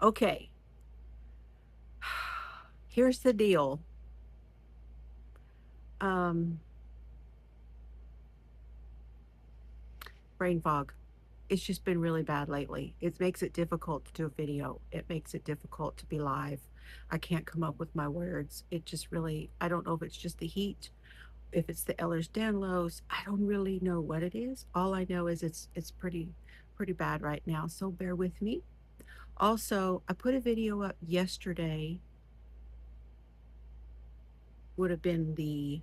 Okay, here's the deal. Um, Brain fog. It's just been really bad lately. It makes it difficult to do a video. It makes it difficult to be live. I can't come up with my words. It just really, I don't know if it's just the heat, if it's the Ehlers-Danlos. I don't really know what it is. All I know is it's pretty bad right now. So bear with me. Also, I put a video up yesterday, would have been the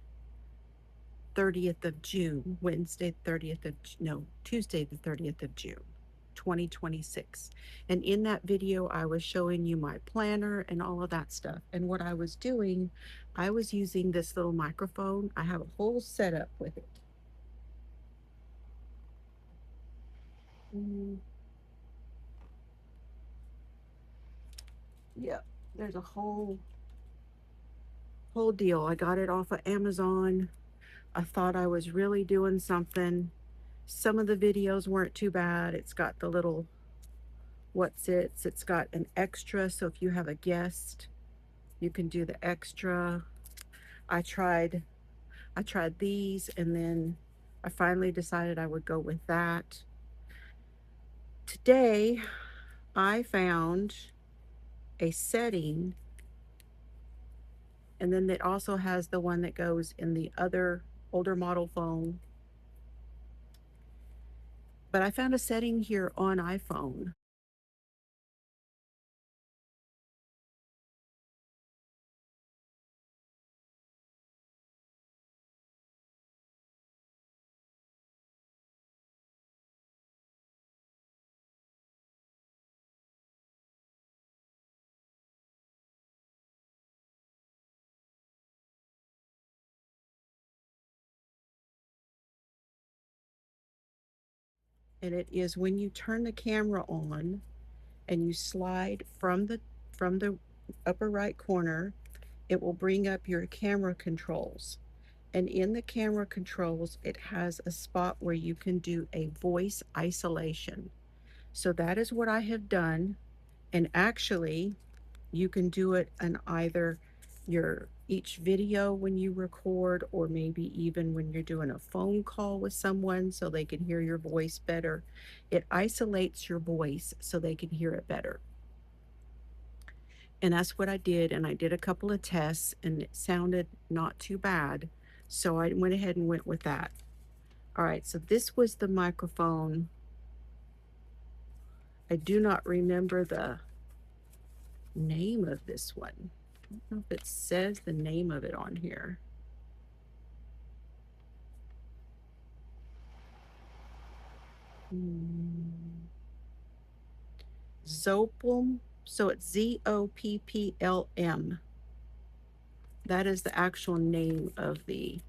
30th of June, Wednesday, 30th of, no, Tuesday, the 30th of June, 2026. And in that video, I was showing you my planner and all of that stuff. And what I was doing, I was using this little microphone. I have a whole setup with it. Mm, yeah, there's a whole deal. I got it off of Amazon. I thought I was really doing something. Some of the videos weren't too bad. It's got the little it's got an extra, so if you have a guest, you can do the extra. I tried I tried these, and then I finally decided I would go with that. Today, I found a setting, and then it also has the one that goes in the other older model phone. But I found a setting here on iPhone. And it is when you turn the camera on and you slide from the upper right corner, it will bring up your camera controls. And in the camera controls, it has a spot where you can do a voice isolation. So that is what I have done. And actually, you can do it on either your each video when you record, or maybe even when you're doing a phone call with someone so they can hear your voice better. It isolates your voice so they can hear it better. And that's what I did. And I did a couple of tests and it sounded not too bad. So I went ahead and went with that. All right. So this was the microphone. I do not remember the name of this one. I don't know if it says the name of it on here. Zoplum. So it's Zopplm. That is the actual name of the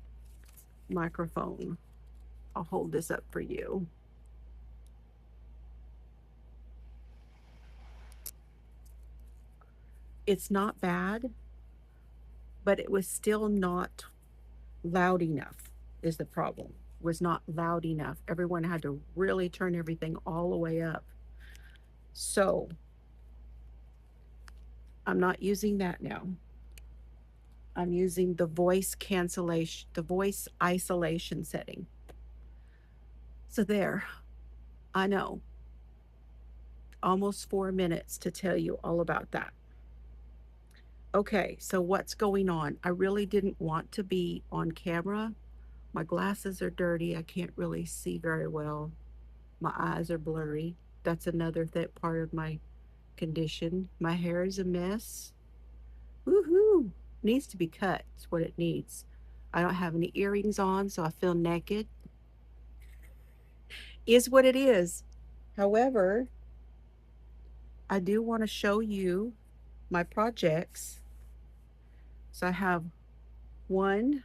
microphone. I'll hold this up for you. It's not bad, but it was still not loud enough, is the problem. Was not loud enough. Everyone had to really turn everything all the way up. So I'm not using that now. I'm using the voice cancellation, the voice isolation setting. So there, I know, almost 4 minutes to tell you all about that. Okay, so what's going on? I really didn't want to be on camera. My glasses are dirty. I can't really see very well. My eyes are blurry. That's another part of my condition. My hair is a mess. Woohoo! Needs to be cut. It's what it needs. I don't have any earrings on, so I feel naked. Is what it is. However, I do want to show you my projects. So I have one,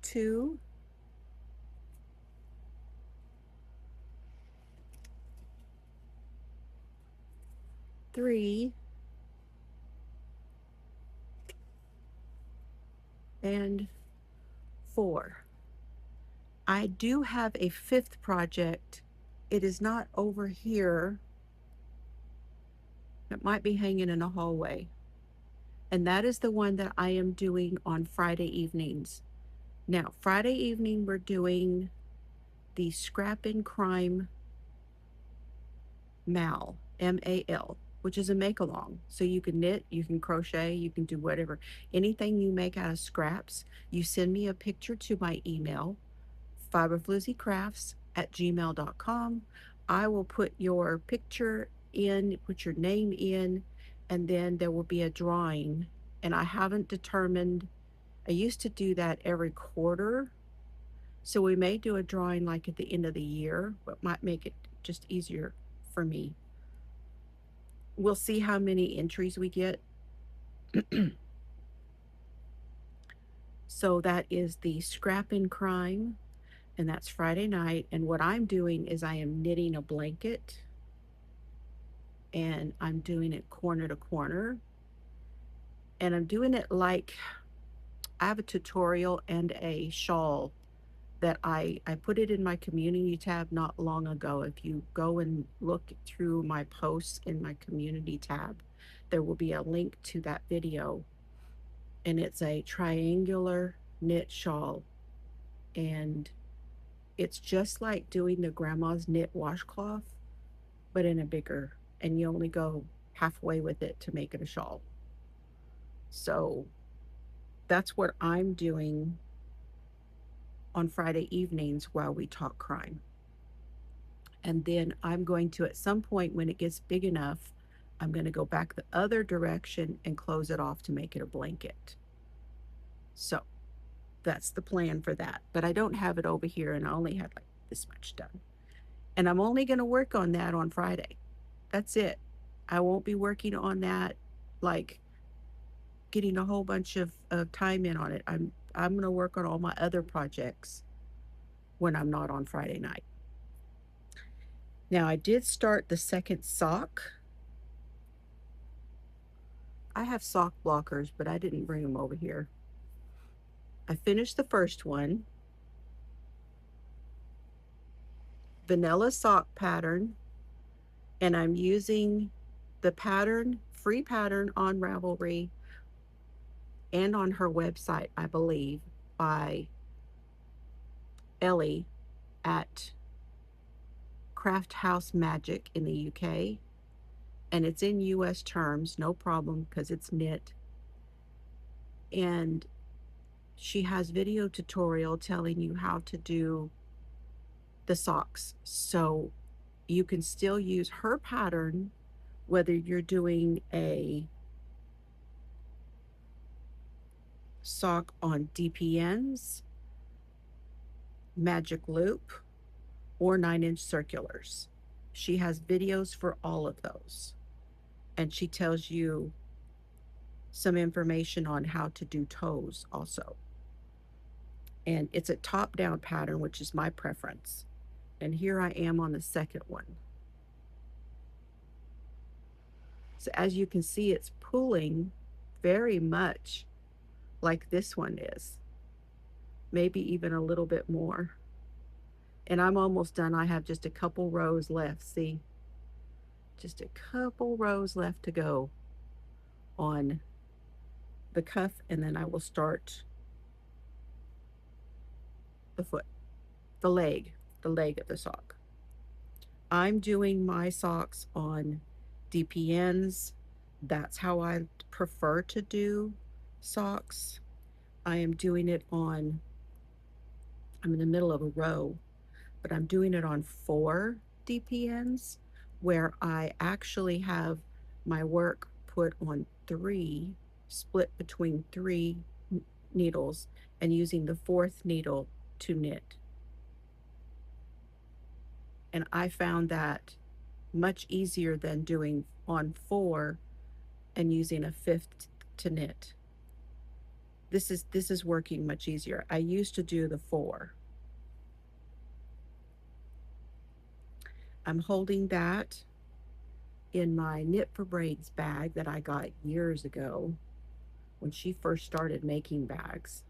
two, three, and 4. I do have a 5th project. It is not over here. It might be hanging in a hallway. And that is the one that I am doing on Friday evenings. Now, Friday evening, we're doing the Scrap and Crime Mal, MAL, which is a make along. So you can knit, you can crochet, you can do whatever. Anything you make out of scraps, you send me a picture to my email, fiberfloozicrafts@gmail.com. I will put your picture in, put your name in, and then there will be a drawing. And I haven't determined, I used to do that every quarter. So we may do a drawing like at the end of the year, but might make it just easier for me. We'll see how many entries we get. So that is the Scrap and Crime, and that's Friday night. And what I'm doing is I am knitting a blanket, and I'm doing it corner to corner. And I'm doing it like I have a tutorial and a shawl that I put it in my community tab not long ago. If you go and look through my posts in my community tab, there will be a link to that video. And it's a triangular knit shawl. And it's just like doing the grandma's knit washcloth, but in a bigger, and you only go halfway with it to make it a shawl. So that's what I'm doing on Friday evenings while we talk crime. And then I'm going to, at some point when it gets big enough, I'm going to go back the other direction and close it off to make it a blanket. So that's the plan for that. But I don't have it over here, and I only had like this much done. And I'm only going to work on that on Friday. That's it. I won't be working on that, like getting a whole bunch of time in on it. I'm going to work on all my other projects when I'm not on Friday night. Now, I did start the second sock. I have sock blockers, but I didn't bring them over here. I finished the first one. Vanilla sock pattern. And I'm using the pattern, free pattern on Ravelry and on her website, I believe, by Ellie at Craft House Magic in the UK. And it's in US terms, no problem, because it's knit. And she has video tutorial telling you how to do the socks. So you can still use her pattern, whether you're doing a sock on DPNs, magic loop, or 9-inch circulars. She has videos for all of those. And she tells you some information on how to do toes also. And it's a top-down pattern, which is my preference. And here I am on the second one. So as you can see, it's pulling very much like this one is, maybe even a little bit more. And I'm almost done. I have just a couple rows left. See, just a couple rows left to go on the cuff, and then I will start the foot, the leg of the sock. I'm doing my socks on DPNs. That's how I prefer to do socks. I am doing it on, I'm in the middle of a row, but I'm doing it on 4 DPNs, where I actually have my work put on 3, split between 3 needles, and using the 4th needle to knit. And I found that much easier than doing on 4 and using a 5th to knit. This is working much easier. I used to do the 4. I'm holding that in my Knit for Braids bag that I got years ago when she first started making bags.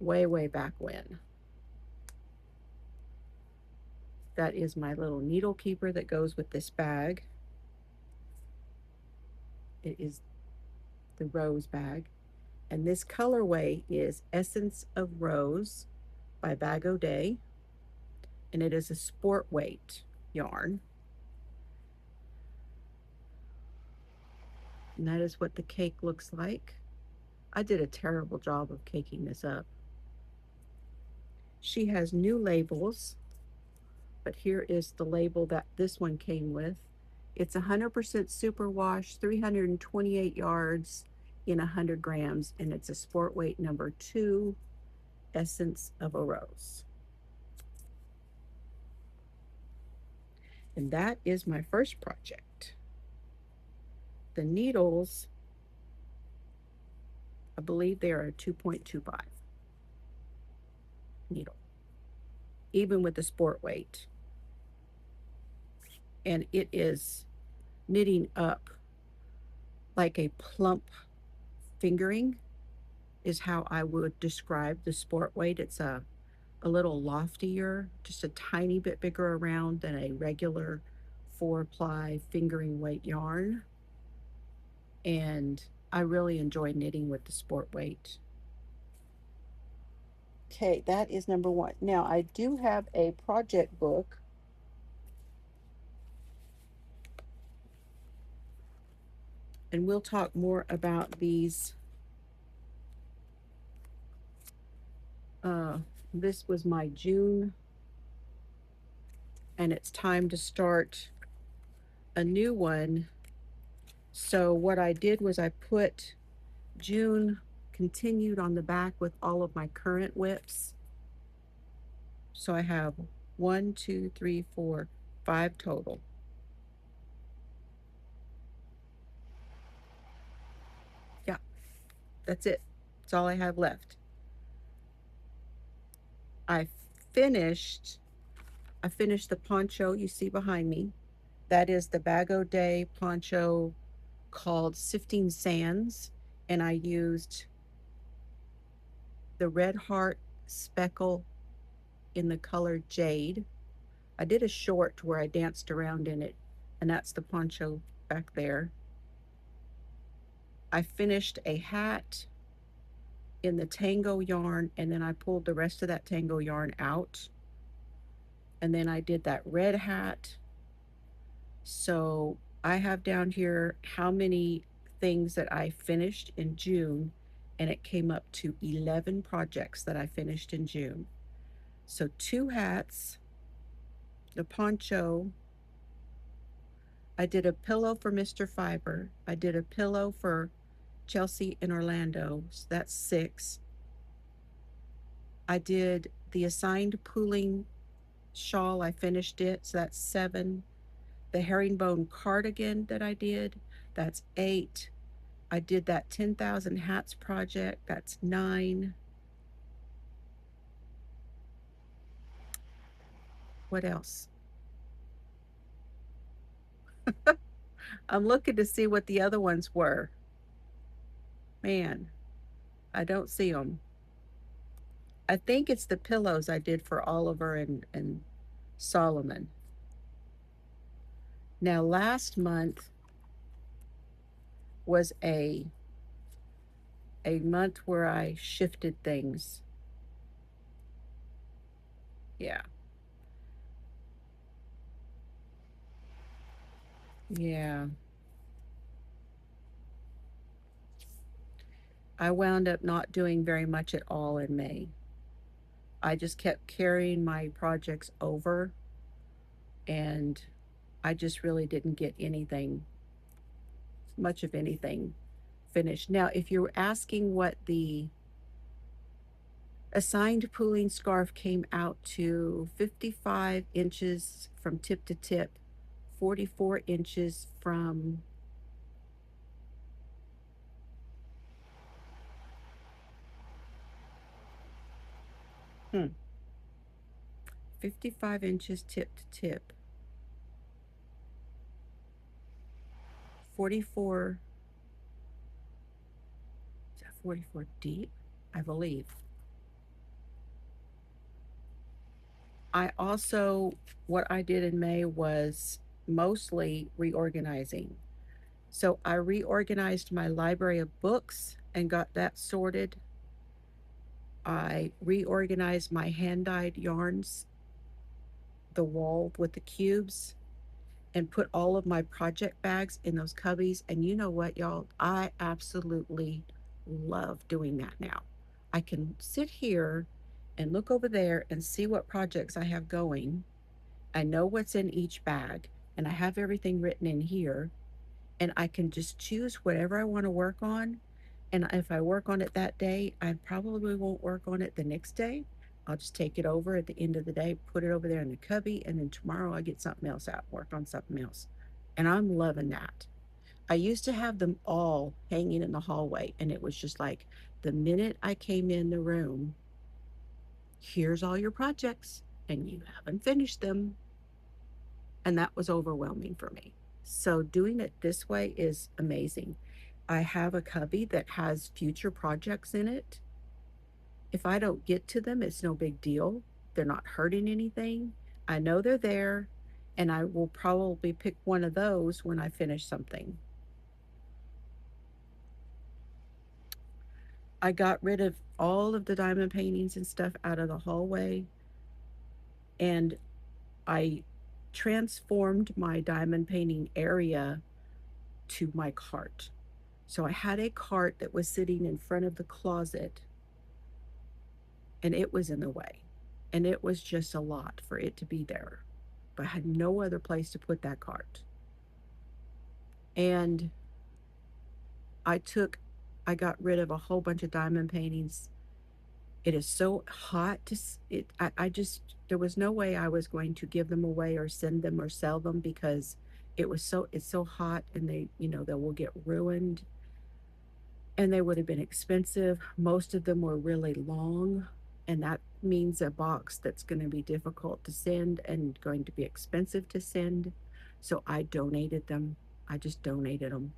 way, way back when. That is my little needle keeper that goes with this bag. It is the rose bag. And this colorway is Essence of Rose by Bag O' Day. And it is a sport weight yarn. And that is what the cake looks like. I did a terrible job of caking this up. She has new labels, but here is the label that this one came with. It's 100% superwash, 328 yards in 100 grams, and it's a sport weight number 2, Essence of a Rose. And that is my first project. The needles, I believe they are a 2.25 needle, even with the sport weight. And it is knitting up like a plump fingering is how I would describe the sport weight. It's a little loftier, just a tiny bit bigger around than a regular 4-ply fingering weight yarn. And I really enjoy knitting with the sport weight. Okay, that is number 1. Now I do have a project book. And we'll talk more about these. This was my June, and it's time to start a new one. So what I did was I put June continued on the back with all of my current whips. So I have 1, 2, 3, 4, 5 total. Yeah, that's it. That's all I have left. I finished I finished the poncho you see behind me. That is the Bag O' Day poncho called Sifting Sands, and I used the red heart speckle in the color jade. I did a short where I danced around in it, and that's the poncho back there. I finished a hat in the tango yarn, and then I pulled the rest of that tango yarn out. And then I did that red hat. So I have down here how many things that I finished in June, and it came up to 11 projects that I finished in June. So 2 hats, the poncho. I did a pillow for Mr. Fiber. I did a pillow for Chelsea in Orlando. So that's 6. I did the assigned pooling shawl. I finished it. So that's 7. The herringbone cardigan that I did, that's 8. I did that 10,000 hats project, that's 9. What else? I'm looking to see what the other ones were. Man, I don't see them. I think it's the pillows I did for Oliver and Solomon. Now, last month was a month where I shifted things. Yeah. Yeah. I wound up not doing very much at all in May. I just kept carrying my projects over, and I just really didn't get anything, much of anything finished. Now, if you're asking what the assigned pooling scarf came out to, 55 inches from tip to tip, 44 inches from 55 inches tip to tip, 44, is that 44 deep? I believe. I also, what I did in May was mostly reorganizing. So I reorganized my library of books and got that sorted. I reorganized my hand dyed yarns, the wall with the cubes, and put all of my project bags in those cubbies. And you know what, y'all? I absolutely love doing that now. I can sit here and look over there and see what projects I have going. I know what's in each bag, and I have everything written in here. And I can just choose whatever I want to work on. And if I work on it that day, I probably won't work on it the next day. I'll just take it over at the end of the day, put it over there in the cubby, and then tomorrow I get something else out, work on something else. And I'm loving that. I used to have them all hanging in the hallway, and it was just like the minute I came in the room, here's all your projects, and you haven't finished them. And that was overwhelming for me. So doing it this way is amazing. I have a cubby that has future projects in it. If I don't get to them, it's no big deal. They're not hurting anything. I know they're there, and I will probably pick one of those when I finish something. I got rid of all of the diamond paintings and stuff out of the hallway, and I transformed my diamond painting area to my cart. So I had a cart that was sitting in front of the closet, and it was in the way. And it was just a lot for it to be there. But I had no other place to put that cart. And I took, I got rid of a whole bunch of diamond paintings. It is so hot to, I just, there was no way I was going to give them away or send them or sell them because it's so hot and they will get ruined and they would have been expensive. Most of them were really long, and that means a box that's going to be difficult to send and going to be expensive to send. So I donated them. I just donated them,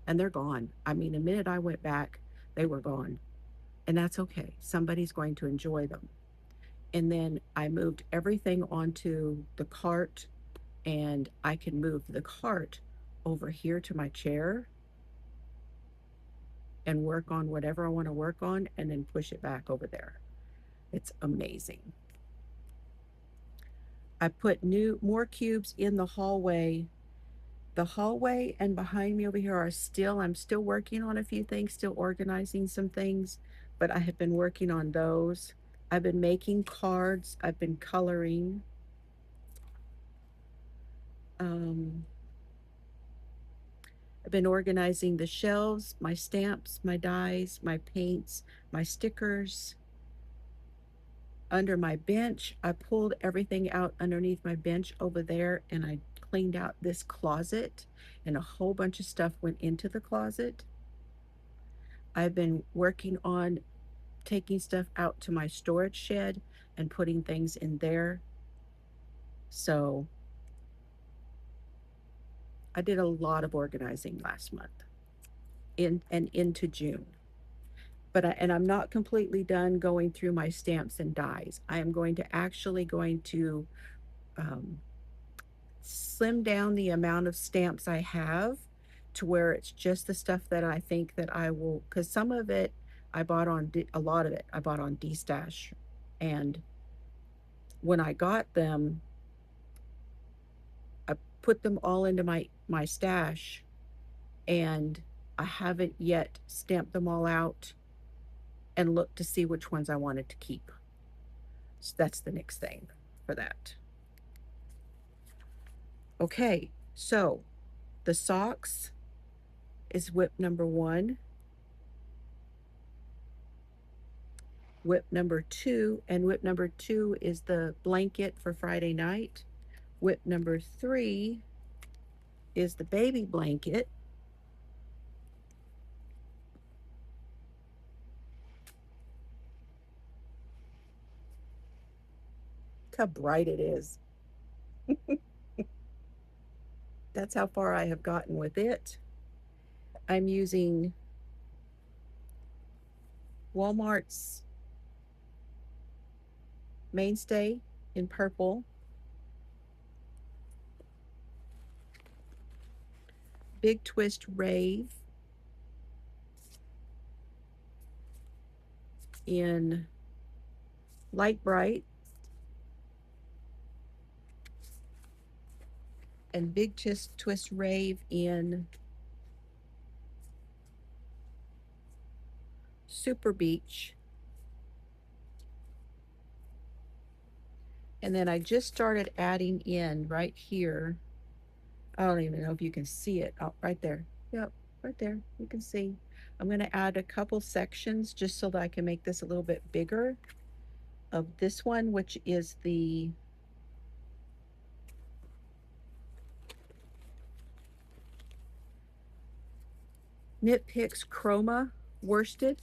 and they're gone. I mean, the minute I went back, they were gone, and that's okay. Somebody's going to enjoy them. And then I moved everything onto the cart, and I can move the cart over here to my chair and work on whatever I want to work on and then push it back over there. It's amazing. I put new more cubes in the hallway. The hallway and behind me over here I'm still working on a few things, still organizing some things, but I have been working on those. I've been making cards, I've been coloring. Um, I've been organizing the shelves, my stamps, my dies, my paints, my stickers. Under my bench, I pulled everything out underneath my bench over there and I cleaned out this closet, and a whole bunch of stuff went into the closet. I've been working on taking stuff out to my storage shed and putting things in there. So I did a lot of organizing last month and into June. And I'm not completely done going through my stamps and dies. I am going to um, slim down the amount of stamps I have to where it's just the stuff that I think that I will, because some of it I bought on, a lot of it I bought on D-Stash. And when I got them, I put them all into my stash, and I haven't yet stamped them all out and looked to see which ones I wanted to keep. So that's the next thing for that. Okay, so the socks is whip number one. Whip number two, and whip number two is the blanket for Friday night. Whip number three is the baby blanket. Look how bright it is. That's how far I have gotten with it. I'm using Walmart's Mainstay in purple, Big Twist Rave in light bright, and Big Twist Rave in Super Beach. And then I just started adding in right here. I don't even know if you can see it. Oh, right there. Yep, right there. You can see. I'm going to add a couple sections just so that I can make this a little bit bigger of this one, which is the Knit Picks Chroma worsted.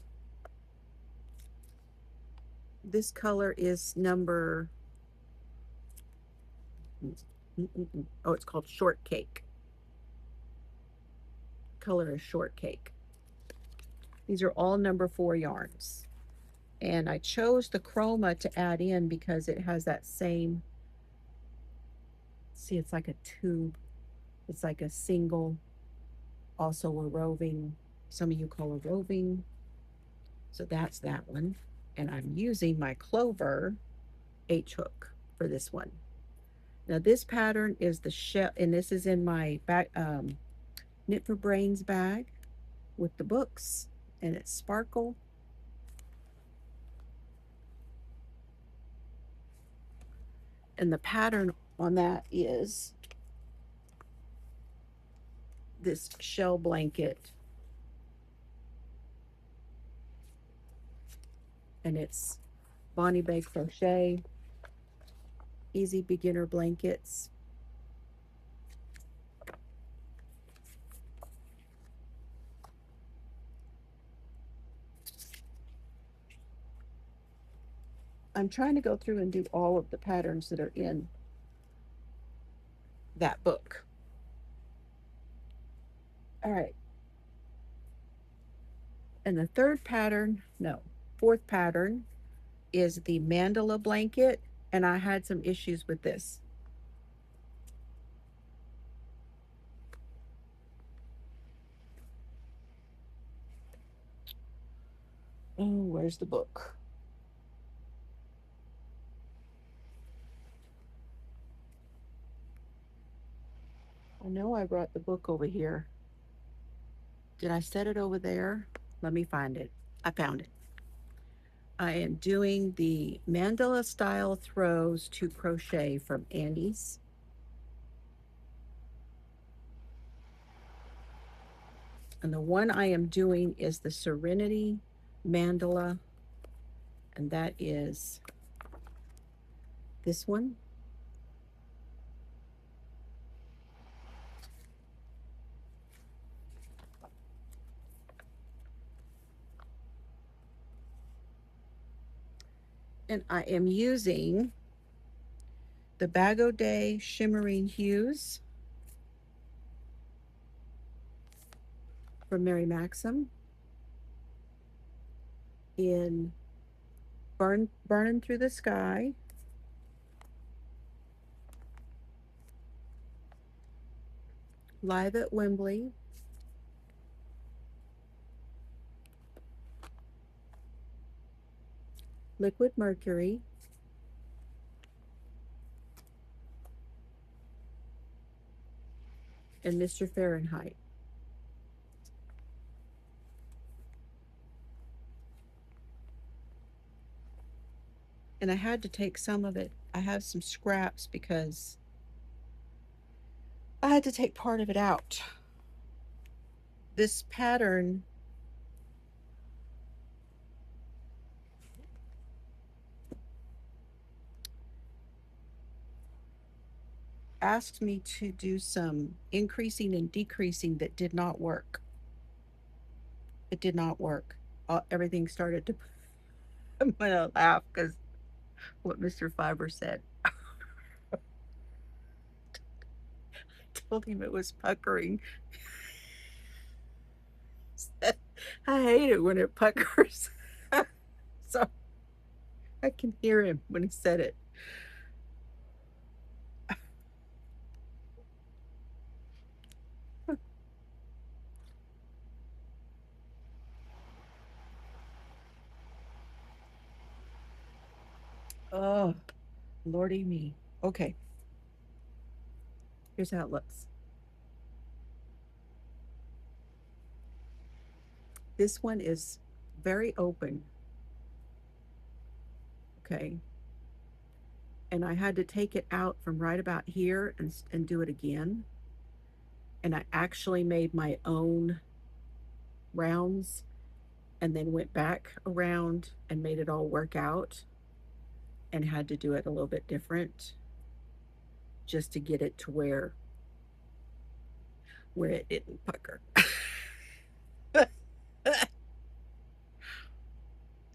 This color is number, oh, it's called Shortcake. Color is Shortcake. These are all number 4 yarns. And I chose the chroma to add in because it has that same, see, it's like a tube. It's like a single, also a roving. Some of you call a roving. So that's that one. And I'm using my Clover H hook for this one. Now this pattern is the shell, and this is in my back Knit for Brains bag with the books, and it's sparkle. And the pattern on that is this shell blanket, and it's Bonnie Bay Crochet Easy Beginner Blankets. I'm trying to go through and do all of the patterns that are in that book. All right. And the third pattern, no, fourth pattern is the mandala blanket, and I had some issues with this. Oh, where's the book? I know I brought the book over here. Did I set it over there? Let me find it. I found it. I am doing the mandala style throws to crochet from Andy's. And the one I am doing is the Serenity mandala, and that is this one. And I am using the Bag O' Day Shimmering Hues from Mary Maxim in Burning Through the Sky, Live at Wembley, Liquid Mercury, and Mr. Fahrenheit. And I had to take some of it. I have some scraps because I had to take part of it out. This pattern asked me to do some increasing and decreasing that did not work. It did not work. Everything started to, I'm going to laugh because what Mr. Fiber said. Told him it was puckering. I hate it when it puckers. So I can hear him when he said it. Oh, lordy me. Okay, here's how it looks. This one is very open. Okay, and I had to take it out from right about here and do it again. And I actually made my own rounds and then went back around and made it all work out and had to do it a little bit different just to get it to where it didn't pucker.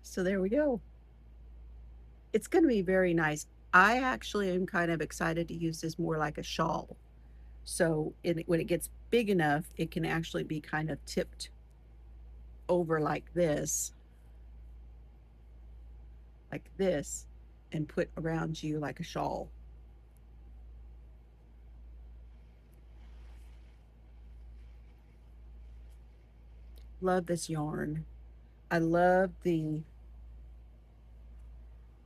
So there we go. It's going to be very nice. I actually am kind of excited to use this more like a shawl. So when it gets big enough, it can actually be kind of tipped over like this, and put around you like a shawl. Love this yarn. I love the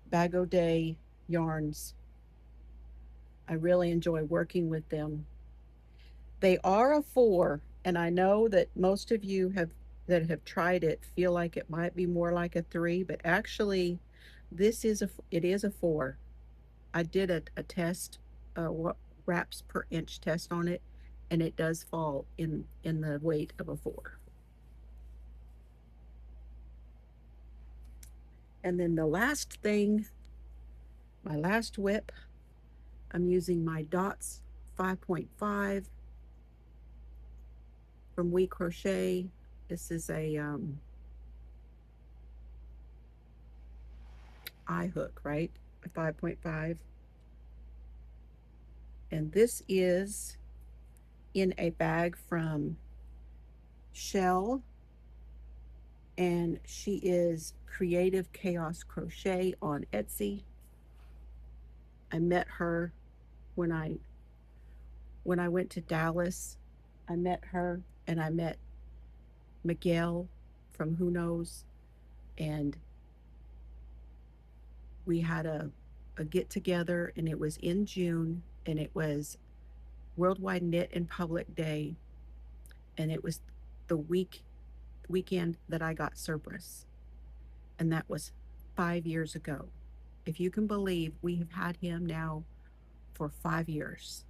Bag O' Day yarns. I really enjoy working with them. They are a four, and I know that most of you that have tried it feel like it might be more like a three, but actually, it is a four. I did a test, what wraps per inch test on it, and it does fall in the weight of a four. And then the last thing, my last whip, I'm using my Dots 5.5 from We Crochet. This is a eye hook, right? A 5.5. And this is in a bag from Shell, and she is Creative Chaos Crochet on Etsy. I met her when I went to Dallas. I met her, and I met Miguel from Who Knows, and we had a get together, and it was in June, and it was Worldwide Knit in Public Day, and it was the weekend that I got Cerberus, and that was 5 years ago. If you can believe, we have had him now for 5 years,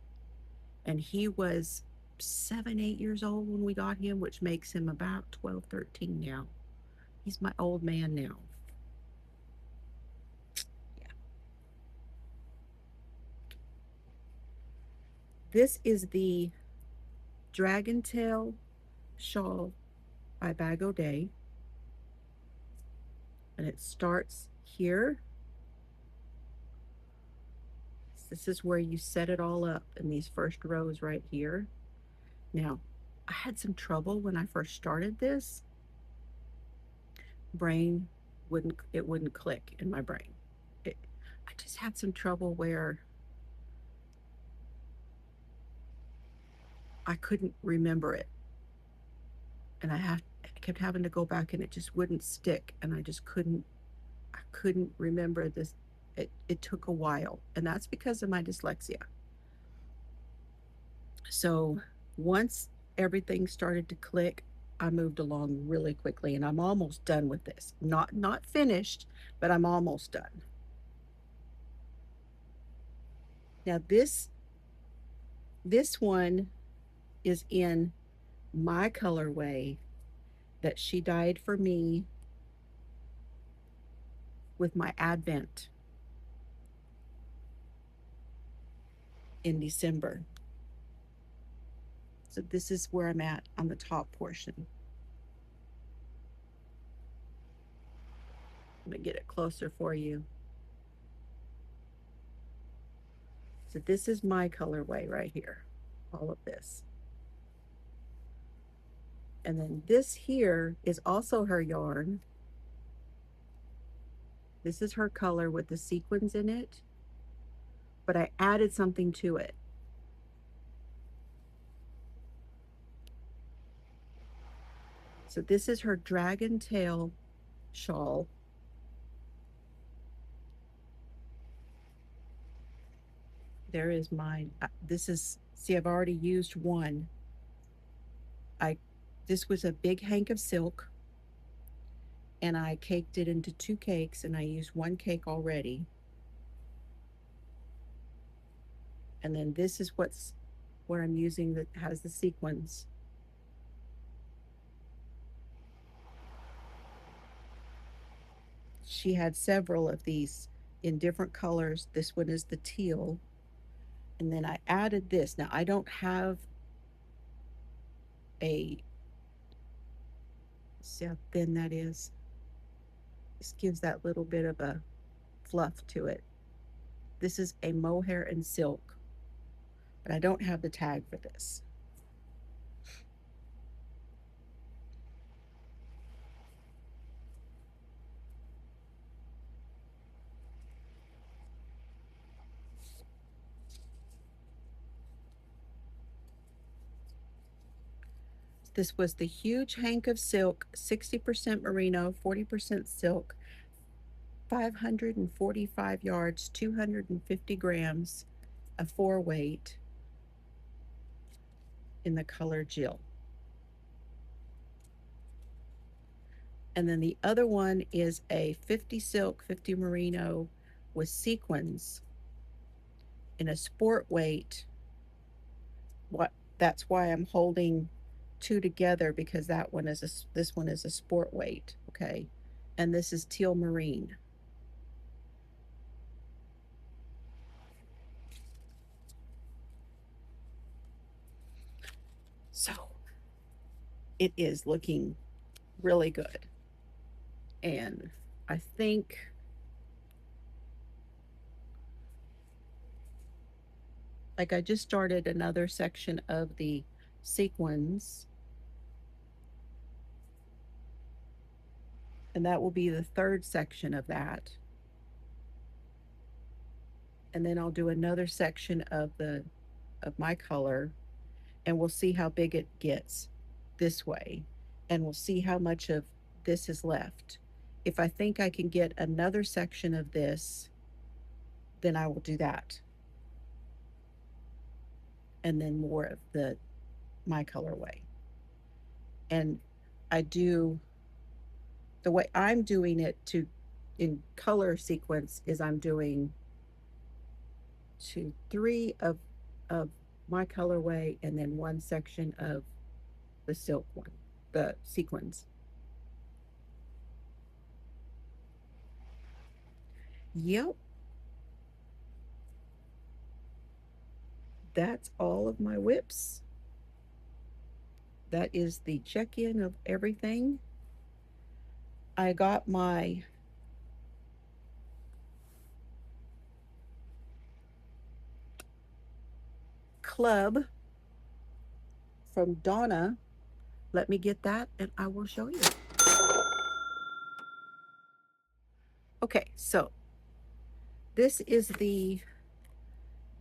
and he was 7, 8 years old when we got him, which makes him about 12, 13 now. He's my old man now. Yeah. This is the Dragon Tail shawl by Bag O' Day, and it starts here. This is where you set it all up in these first rows right here. Now, I had some trouble when I first started this. Brain wouldn't click in my brain. It, I just had some trouble where I couldn't remember it, and I kept having to go back, and it just wouldn't stick, and I couldn't remember this. It took a while, and that's because of my dyslexia. So once everything started to click, I moved along really quickly, and I'm almost done with this. Not finished, but I'm almost done. Now this one is in my colorway that she dyed for me with my Advent in December. So this is where I'm at on the top portion. Let me get it closer for you. So this is my colorway right here, all of this. And then this here is also her yarn. This is her color with the sequins in it, but I added something to it. So this is her dragon tail shawl. There is mine. This is, see, I've already used one. I, this was a big hank of silk, and I caked it into two cakes, and I used one cake already. And then this is what I'm using that has the sequins. She had several of these in different colors. This one is the teal. And then I added this. Now I don't have a, see how thin that is. This gives that little bit of a fluff to it. This is a mohair and silk, but I don't have the tag for this. This was the huge hank of silk, 60% merino, 40% silk, 545 yards, 250 grams, a 4 weight in the color Jill. And then the other one is a 50 silk, 50 merino with sequins in a sport weight. What, that's why I'm holding two together, because that one is this one is a sport weight, okay? And this is teal marine. So it is looking really good. And I think like I just started another section of the sequins, and that will be the third section of that. And then I'll do another section of my color, and we'll see how big it gets this way, and we'll see how much of this is left. If I think I can get another section of this, then I will do that, and then more of the my colorway. And I do, the way I'm doing it to in color sequence is I'm doing 2 3 of my colorway, and then one section of the silk one, the sequins. Yep, that's all of my whips. That is the check-in of everything. I got my club from Donna. Let me get that and I will show you. Okay, so this is the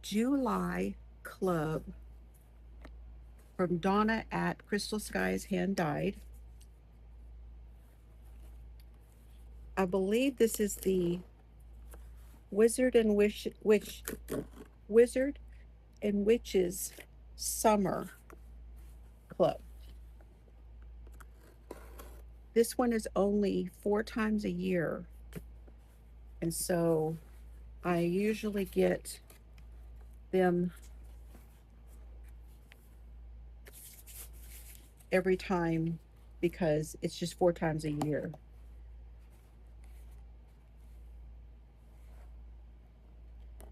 July club from Donna at Crystal Skye's Handdyed. I believe this is the Wizard and Wizard and Witches Summer Club. This one is only 4 times a year, and so I usually get them every time because it's just 4 times a year.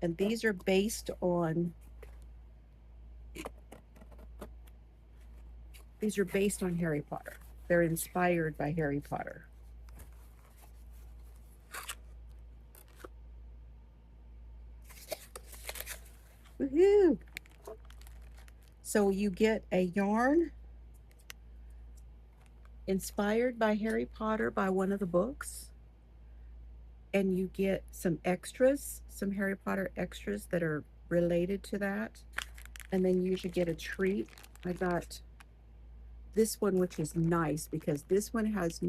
And these are based on Harry Potter. They're inspired by Harry Potter. Woohoo! So you get a yarn inspired by Harry Potter by one of the books, and you get some extras, some Harry Potter extras that are related to that. And then you should get a treat. I got this one, which is nice because this one has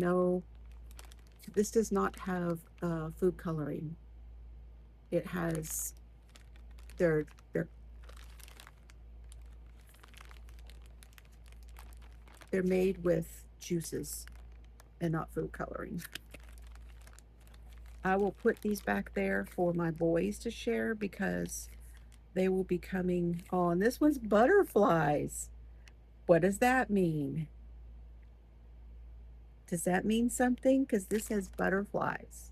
this does not have food coloring. It has They're they're they're made with juices and not food coloring. I will put these back there for my boys to share because they will be coming on. This one's butterflies. What does that mean? Does that mean something? Because this has butterflies.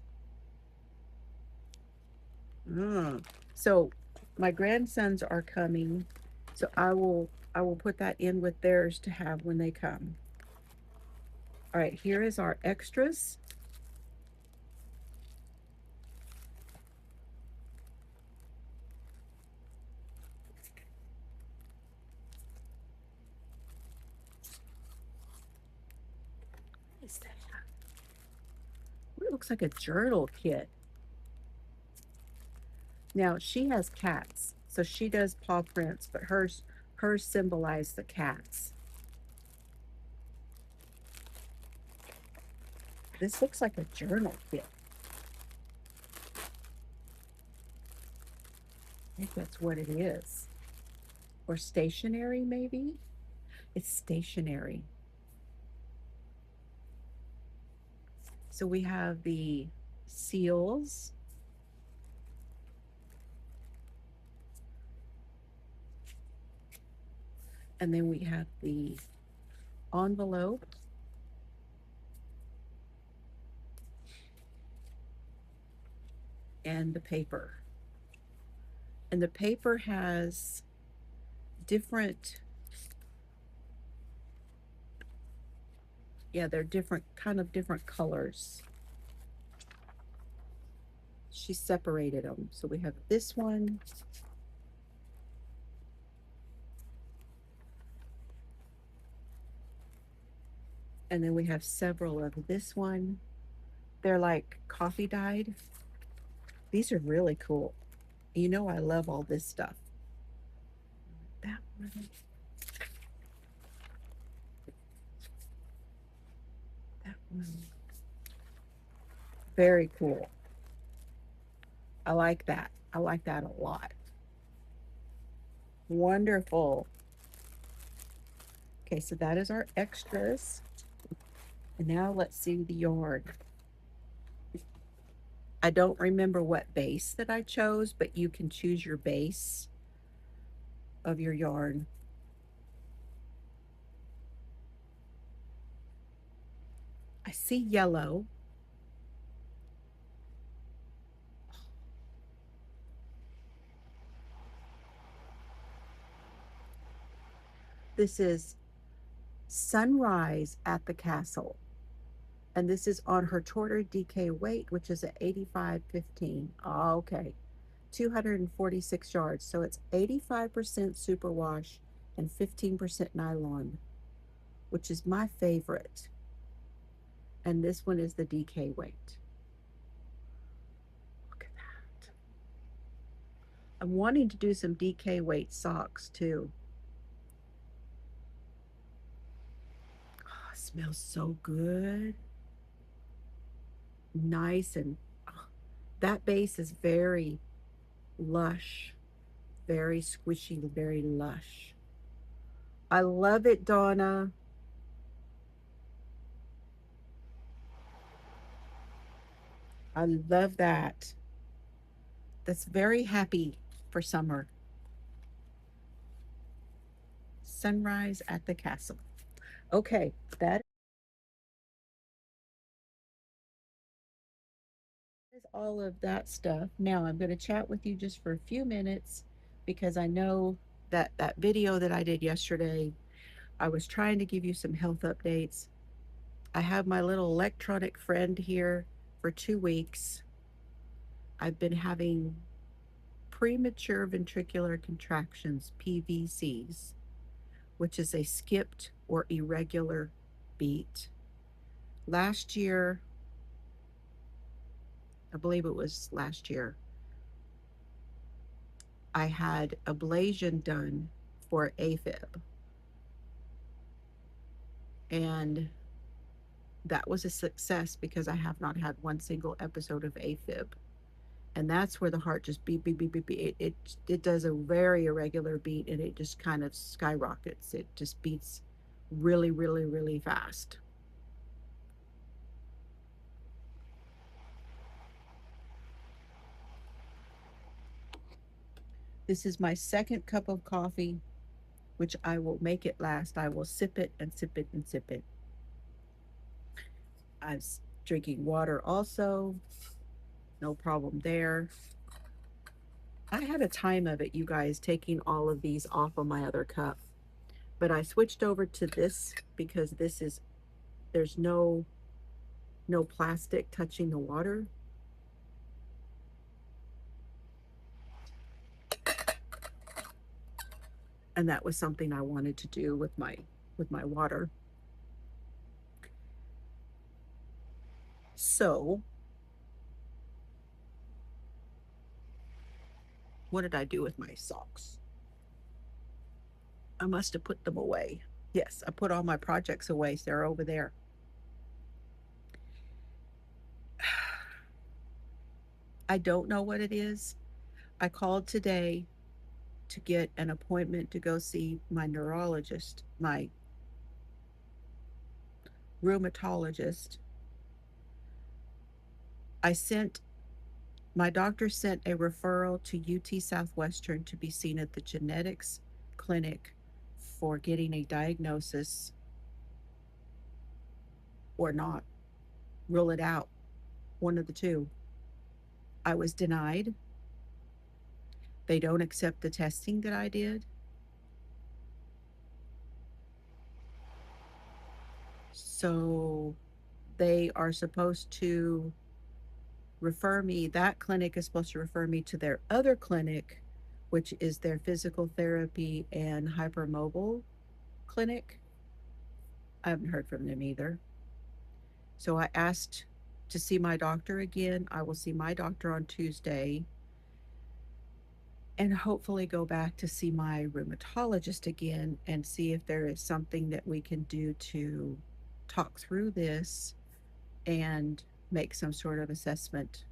Mm. So my grandsons are coming, so I will put that in with theirs to have when they come. All right, here is our extras. What is that? It looks like a journal kit. Now she has cats, so she does paw prints, but hers symbolize the cats. This looks like a journal kit. I think that's what it is. Or stationery, maybe? It's stationery. So we have the seals. And then we have the envelope. And the paper. And the paper has different, yeah, they're different, kind of different colors. She separated them. So we have this one. And then we have several of this one. They're like coffee dyed. These are really cool. You know, I love all this stuff. That one. That one. Very cool. I like that. I like that a lot. Wonderful. Okay, so that is our extras. And now let's see the yarn. I don't remember what base that I chose, but you can choose your base of your yarn. I see yellow. This is Sunrise at the Castle. And this is on her Torter DK weight, which is at 85.15. Oh, okay. 246 yards. So it's 85% superwash and 15% nylon, which is my favorite. And this one is the DK weight. Look at that. I'm wanting to do some DK weight socks too. Oh, it smells so good. Nice and oh, that base is very lush, very squishy, very lush. I love it, Donna. I love that. That's very happy for summer. Sunrise at the castle. Okay, that is all of that stuff. Now I'm going to chat with you just for a few minutes because I know that that video that I did yesterday, I was trying to give you some health updates. I have my little electronic friend here for 2 weeks. I've been having premature ventricular contractions, PVCs, which is a skipped or irregular beat. Last year, I believe it was last year, I had ablation done for AFib. And that was a success because I have not had one single episode of AFib. And that's where the heart just beat, beat, beat, beat, beat. It does a very irregular beat, and it just kind of skyrockets. It just beats really, really, really fast. This is my second cup of coffee, which I will make it last. I will sip it and sip it and sip it. I'm drinking water also. No problem there. I had a time of it, you guys, taking all of these off of my other cup. But I switched over to this because this is, there's no plastic touching the water. And that was something I wanted to do with my water. So, what did I do with my socks? I must have put them away. Yes, I put all my projects away. So they're over there. I don't know what it is. I called today to get an appointment to go see my neurologist, my rheumatologist. I sent My doctor sent a referral to UT Southwestern to be seen at the genetics clinic for getting a diagnosis or not. Rule it out. One of the two. I was denied. They don't accept the testing that I did. So they are supposed to refer me, that clinic is supposed to refer me to their other clinic, which is their physical therapy and hypermobile clinic. I haven't heard from them either. So I asked to see my doctor again. I will see my doctor on Tuesday and hopefully go back to see my rheumatologist again and see if there is something that we can do to talk through this and make some sort of assessment.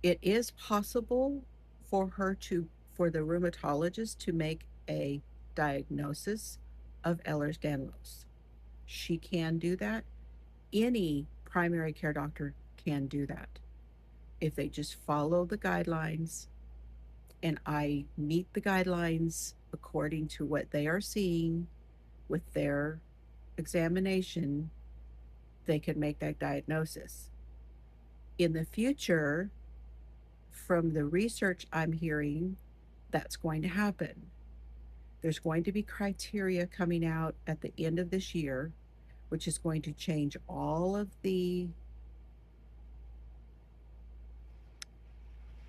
It is possible for for the rheumatologist to make a diagnosis of Ehlers-Danlos. She can do that. Any primary care doctor can do that if they just follow the guidelines and I meet the guidelines according to what they are seeing with their examination, they can make that diagnosis. In the future, from the research I'm hearing, that's going to happen. There's going to be criteria coming out at the end of this year, which is going to change all of the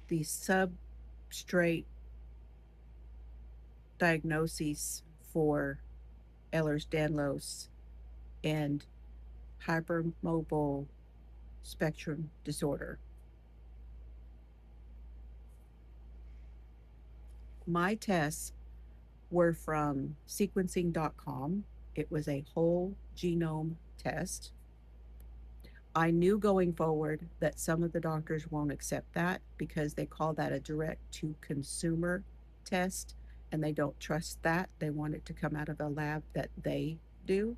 substrate diagnoses for Ehlers-Danlos and hypermobile spectrum disorder. My tests were from sequencing.com. It was a whole genome test. I knew going forward that some of the doctors won't accept that because they call that a direct to consumer test and they don't trust that. They want it to come out of a lab that they do.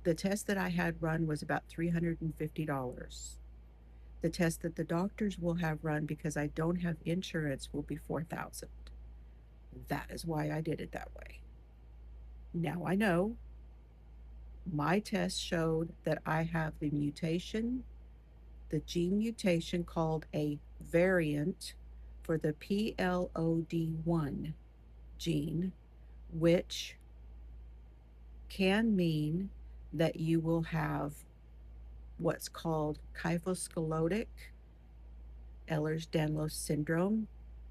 The test that I had run was about $350. The test that the doctors will have run because I don't have insurance will be 4,000. That is why I did it that way. Now I know my test showed that I have the mutation, the gene mutation called a variant for the PLOD1 gene, which can mean that you will have what's called kyphoscoliotic Ehlers-Danlos syndrome.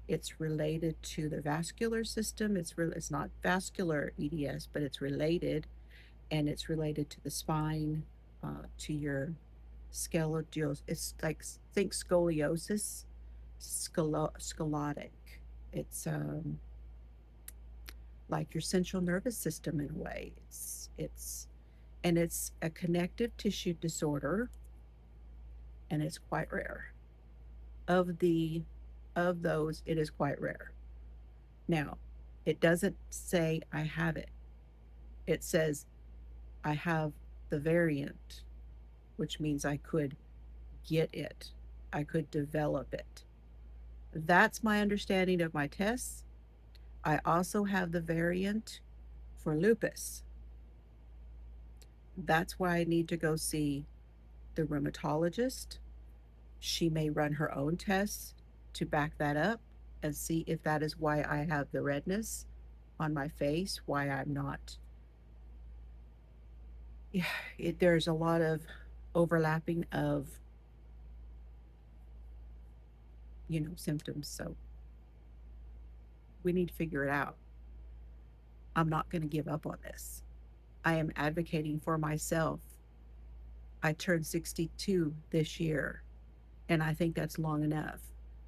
It's related to the vascular system. It's not vascular EDS, but it's related, and it's related to the spine, to your skeletal. It's like think scoliosis, sclerotic. It's like your central nervous system in a way. It's a connective tissue disorder, and it's quite rare. Of the of those, it is quite rare. Now, it doesn't say I have it. It says I have the variant, which means I could get it. I could develop it. That's my understanding of my tests. I also have the variant for lupus. That's why I need to go see the rheumatologist. She may run her own tests to back that up and see if that is why I have the redness on my face, why I'm not. Yeah, there's a lot of overlapping of, symptoms. So we need to figure it out. I'm not going to give up on this. I am advocating for myself. I turned 62 this year, and I think that's long enough.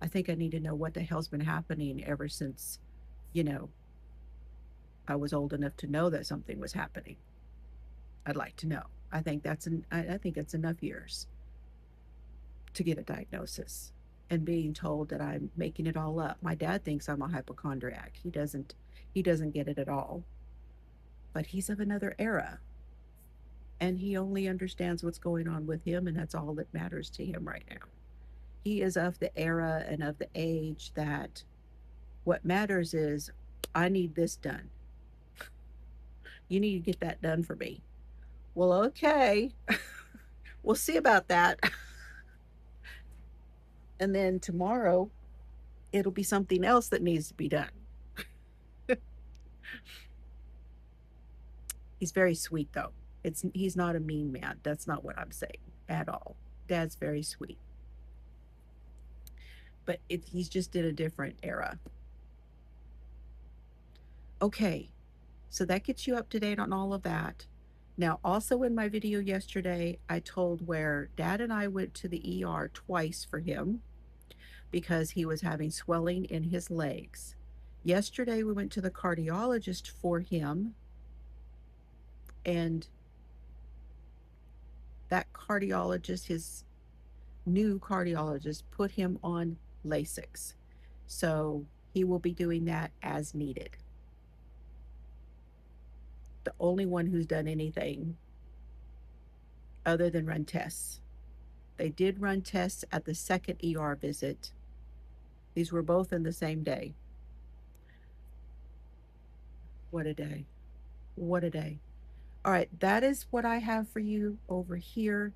I think I need to know what the hell's been happening ever since, you know, I was old enough to know that something was happening. I'd like to know. I think it's enough years to get a diagnosis and being told that I'm making it all up. My dad thinks I'm a hypochondriac. He doesn't get it at all. But he's of another era, and he only understands what's going on with him, and that's all that matters to him right now. He is of the era and of the age that what matters is I need this done. You need to get that done for me. Well, okay. We'll see about that. And then tomorrow it'll be something else that needs to be done. He's very sweet though. He's not a mean man. That's not what I'm saying at all. Dad's very sweet. But he's just in a different era. Okay. So that gets you up to date on all of that. Now, also in my video yesterday, I told where Dad and I went to the ER twice for him because he was having swelling in his legs. Yesterday, we went to the cardiologist for him, and that cardiologist, his new cardiologist, put him on Lasix. So he will be doing that as needed. The only one who's done anything other than run tests. They did run tests at the second ER visit. These were both in the same day. What a day. What a day. All right, that is what I have for you over here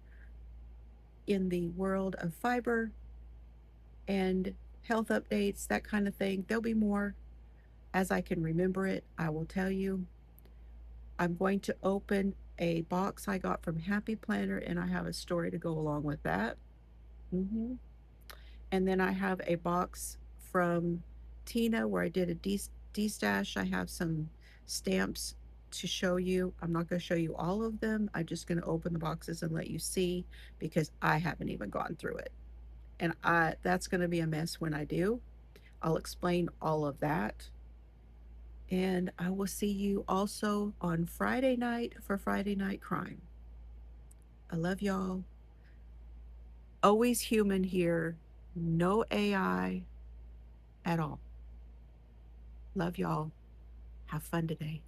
in the world of fiber and health updates, that kind of thing. There'll be more as I can remember it. I will tell you. I'm going to open a box I got from Happy Planner, and I have a story to go along with that. hmm And then I have a box from Tina where I did a D-stash. I have some stamps to show you. I'm not going to show you all of them. I'm just going to open the boxes and let you see because I haven't even gone through it. And that's going to be a mess when I do. I'll explain all of that. And I will see you also on Friday night for Friday Night Crime. I love y'all. Always human here. No AI at all. Love y'all. Have fun today.